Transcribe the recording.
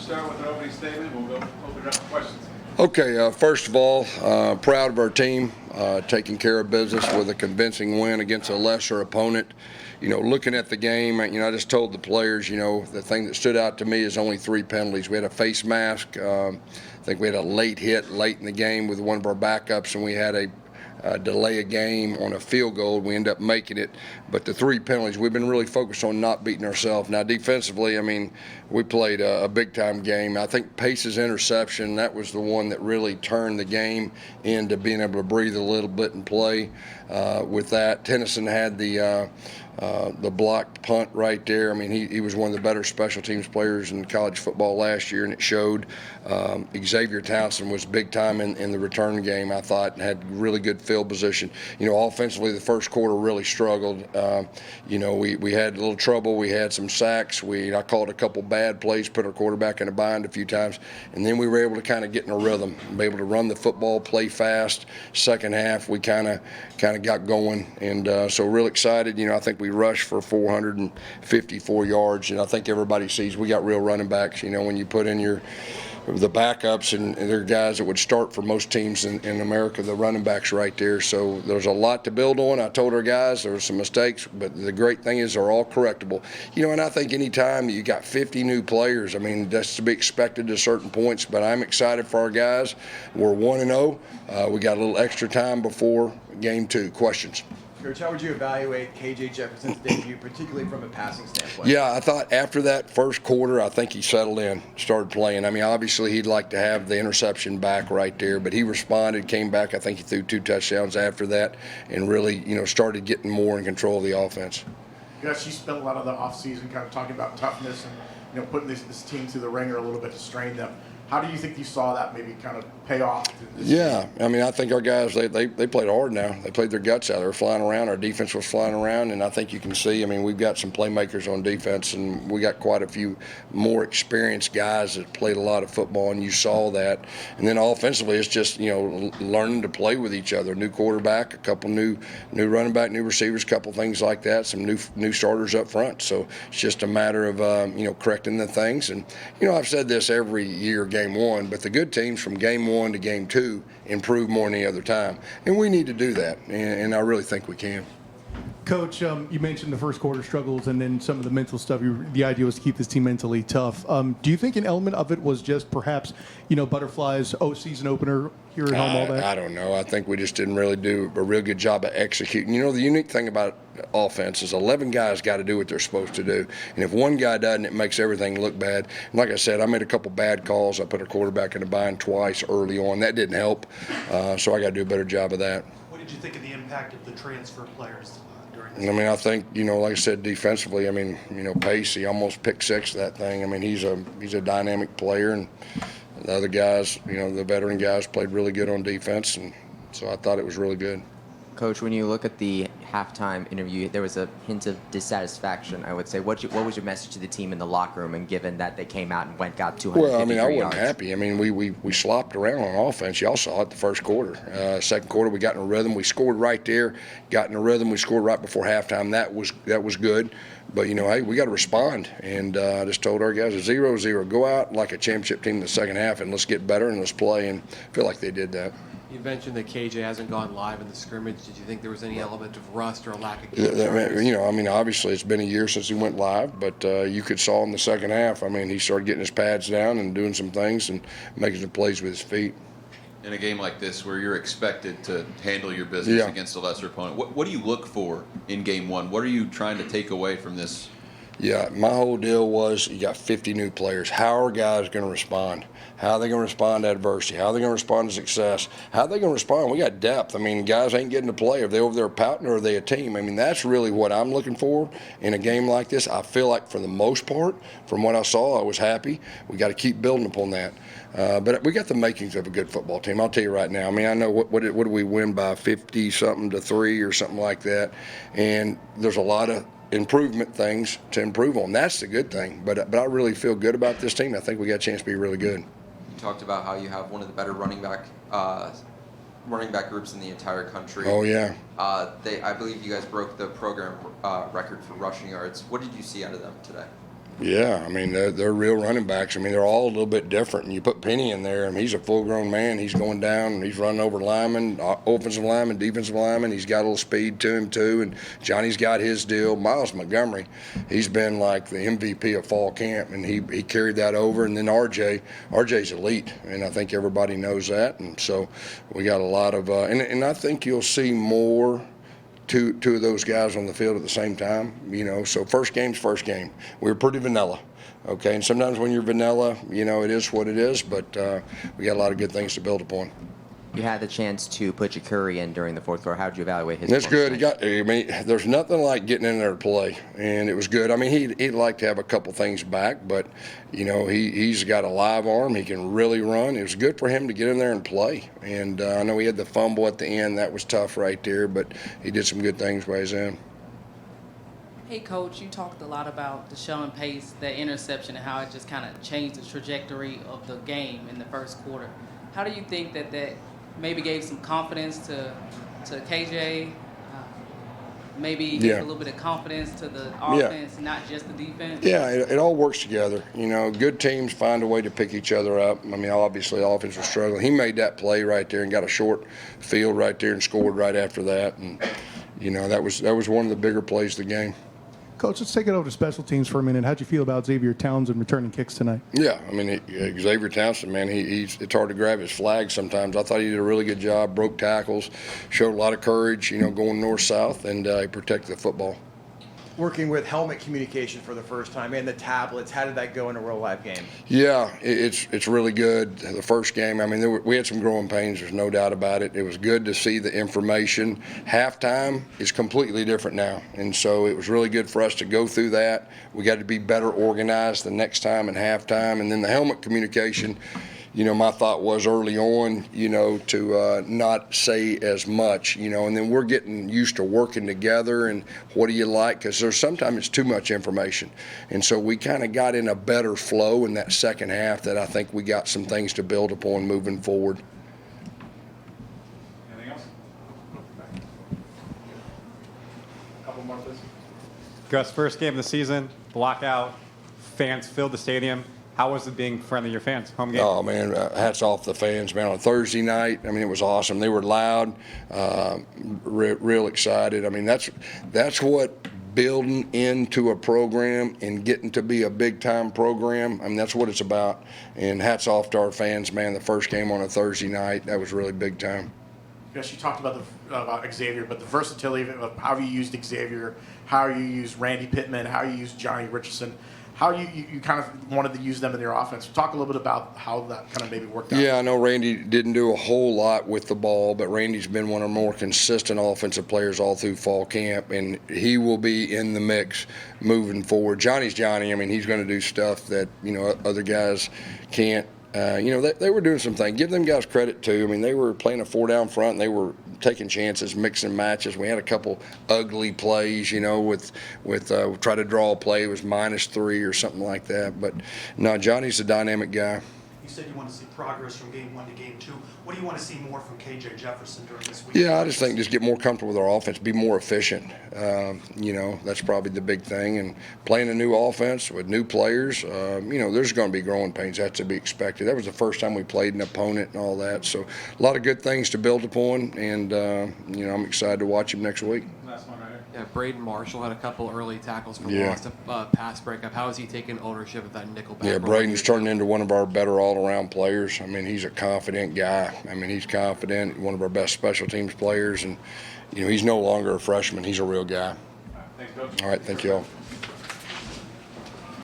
start with an opening statement. We'll go open it up for questions. Okay, first of all, proud of our team taking care of business with a convincing win against a lesser opponent. You know, looking at the game, I just told the players, the thing that stood out to me is only 3 penalties. We had a face mask. I think we had a late hit late in the game with one of our backups, and we had a delay a game on a field goal. We end up making it. But the 3 penalties, we've been really focused on not beating ourselves. Now, defensively, we played a big-time game. I think Pace's interception, that was the one that really turned the game into being able to breathe a little bit and play with that. Tennyson had the blocked punt right there. He was one of the better special teams players in college football last year, and it showed. Xavier Townsend was big time in the return game, I thought, and had really good field position. Offensively, the first quarter really struggled. We had a little trouble. We had some sacks. I called a couple bad plays, put our quarterback in a bind a few times, and then we were able to kind of get in a rhythm, be able to run the football, play fast. Second half, we kind of got going, and so real excited. I think we rushed for 454 yards, and I think everybody sees we got real running backs. When you put in the backups, and they're guys that would start for most teams in America, the running backs right there. So there's a lot to build on. I told our guys there were some mistakes, but the great thing is they're all correctable. And I think any time you got 50 new players, that's to be expected to certain points, but I'm excited for our guys. We're 1-0. We got a little extra time before game 2. Questions? Coach, how would you evaluate KJ Jefferson's debut, particularly from a passing standpoint? Yeah, I thought after that first quarter, I think he settled in, started playing. Obviously he'd like to have the interception back right there, but he responded, came back. I think he threw 2 touchdowns after that, and really, started getting more in control of the offense. Gus, you spent a lot of the offseason kind of talking about toughness and putting this team through the ringer a little bit to strain them. How do you think you saw that maybe kind of pay off? Yeah, I think our guys, they played hard now. They played their guts out. They were flying around. Our defense was flying around, and I think you can see, we've got some playmakers on defense, and we got quite a few more experienced guys that played a lot of football, and you saw that. And then offensively, it's just, learning to play with each other. New quarterback, a couple new running back, new receivers, a couple things like that, some new starters up front. So it's just a matter of, correcting the things. And, I've said this every year, game 1, but the good teams from game 1 to game 2 improve more than any other time, and we need to do that, and I really think we can. Coach, you mentioned the first quarter struggles and then some of the mental stuff. The idea was to keep this team mentally tough. Do you think an element of it was just perhaps, Butterfly's season opener here at home, all that? I don't know. I think we just didn't really do a real good job of executing. The unique thing about offense is 11 guys got to do what they're supposed to do, and if one guy doesn't, it makes everything look bad. And like I said, I made a couple bad calls. I put our quarterback in a bind twice early on. That didn't help, so I got to do a better job of that. What did you think of the impact of the transfer players? I think, like I said, defensively, Pace, he almost picked 6 that thing. He's a dynamic player, and the other guys, the veteran guys played really good on defense, and so I thought it was really good. Coach, when you look at the halftime interview, there was a hint of dissatisfaction, I would say. What was your message to the team in the locker room, and given that they came out and got 253 yards? I wasn't happy. happy. We slopped around on offense. Y'all saw it the first quarter. Second quarter, we got in a rhythm. We scored right there, got in a rhythm. We scored right before halftime. That was good. But, hey, we got to respond. And I just told our guys, 0-0. Go out like a championship team in the second half, and let's get better and let's play. And I feel like they did that. You mentioned that KJ hasn't gone live in the scrimmage. Did you think there was any element of rust or a lack of game? Obviously it's been a year since he went live, but you could saw in the second half, he started getting his pads down and doing some things and making some plays with his feet. In a game like this where you're expected to handle your business against a lesser opponent, what do you look for in game 1? What are you trying to take away from this? Yeah, my whole deal was you got 50 new players. How are guys going to respond? How are they going to respond to adversity? How are they going to respond to success? How are they going to respond? We got depth. Guys ain't getting to play. Are they over there pouting or are they a team? That's really what I'm looking for in a game like this. I feel like for the most part, from what I saw, I was happy. We got to keep building upon that. But we got the makings of a good football team. I'll tell you right now. I know what did we win by 50-something to 3 or something like that. And there's a lot of improvement things to improve on. That's the good thing. But I really feel good about this team. I think we got a chance to be really good. You talked about how you have one of the better running back groups in the entire country. Oh, yeah. I believe you guys broke the program record for rushing yards. What did you see out of them today? Yeah, I mean, they're real running backs. I mean, they're all a little bit different. And you put Penny in there, and he's a full-grown man. He's going down, and he's running over linemen, offensive linemen, defensive linemen. He's got a little speed to him, too. And Johnny's got his deal. Miles Montgomery, he's been like the MVP of fall camp, and he carried that over. And then RJ's elite, and I think everybody knows that. And so we got a lot of and I think you'll see more two of those guys on the field at the same time, so first game's first game. We were pretty vanilla, okay, and sometimes when you're vanilla, it is what it is, but we got a lot of good things to build upon. You had the chance to put Curry in during the fourth quarter. How did you evaluate his That's good. performance? There's nothing like getting in there to play, and it was good. I mean, he'd like to have a couple things back, but, he's got a live arm. He can really run. It was good for him to get in there and play. And I know he had the fumble at the end. That was tough right there, but he did some good things by his end. Hey, Coach, you talked a lot about Deshaun Pace, that interception, and how it just kind of changed the trajectory of the game in the first quarter. How do you think that maybe gave some confidence to KJ, maybe gave a little bit of confidence to the offense, not just the defense? Yeah, it all works together. Good teams find a way to pick each other up. I mean, obviously, the offense was struggling. He made that play right there and got a short field right there and scored right after that. And, that was one of the bigger plays of the game. Coach, let's take it over to special teams for a minute. How'd you feel about Xavier Townsend returning kicks tonight? Yeah, I mean, Xavier Townsend, man, it's hard to grab his flag sometimes. I thought he did a really good job, broke tackles, showed a lot of courage, going north-south, and he protected the football. Working with helmet communication for the first time and the tablets, how did that go in a real life game? Yeah, it's really good. The first game, I mean, we had some growing pains. There's no doubt about it. It was good to see the information. Halftime is completely different now, and so it was really good for us to go through that. We got to be better organized the next time in halftime, and then the helmet communication. My thought was early on, to not say as much, and then we're getting used to working together and what do you like? Because sometimes it's too much information. And so we kind of got in a better flow in that second half that I think we got some things to build upon moving forward. Anything else? A couple more, please. Gus, first game of the season, lockout, fans filled the stadium. How was it being in front of your fans, home game? Oh, man, hats off to the fans, man. On Thursday night, I mean, it was awesome. They were loud, real excited. I mean, that's what building into a program and getting to be a big-time program, I mean, that's what it's about. And hats off to our fans, man. The first game on a Thursday night, that was really big time. Yes, you talked about Xavier, but the versatility of how you used Xavier, how you used Randy Pittman, how you used Johnny Richardson, how you kind of wanted to use them in your offense. Talk a little bit about how that kind of maybe worked out. Yeah, I know Randy didn't do a whole lot with the ball, but Randy's been one of the more consistent offensive players all through fall camp, and he will be in the mix moving forward. Johnny's Johnny. I mean, he's going to do stuff that, other guys can't. They were doing some things. Give them guys credit, too. I mean, they were playing a 4-down front, and they were taking chances, mixing matches. We had a couple ugly plays, with try to draw a play. It was -3 or something like that. But, no, Johnny's a dynamic guy. You said you want to see progress from game 1 to game 2. What do you want to see more from KJ Jefferson during this week? Yeah, I just think just get more comfortable with our offense, be more efficient. That's probably the big thing. And playing a new offense with new players, there's going to be growing pains. That's to be expected. That was the first time we played an opponent and all that. So a lot of good things to build upon, and, I'm excited to watch him next week. Last one right here. Yeah, Braden Marshall had a couple early tackles for loss, pass breakup. How has he taken ownership of that nickel back? Yeah, Braden's turning into one of our better all-around players. I mean, he's a confident guy. I mean, he's confident, one of our best special teams players, and, he's no longer a freshman. He's a real guy. Thanks, Coach. All right, thank you all.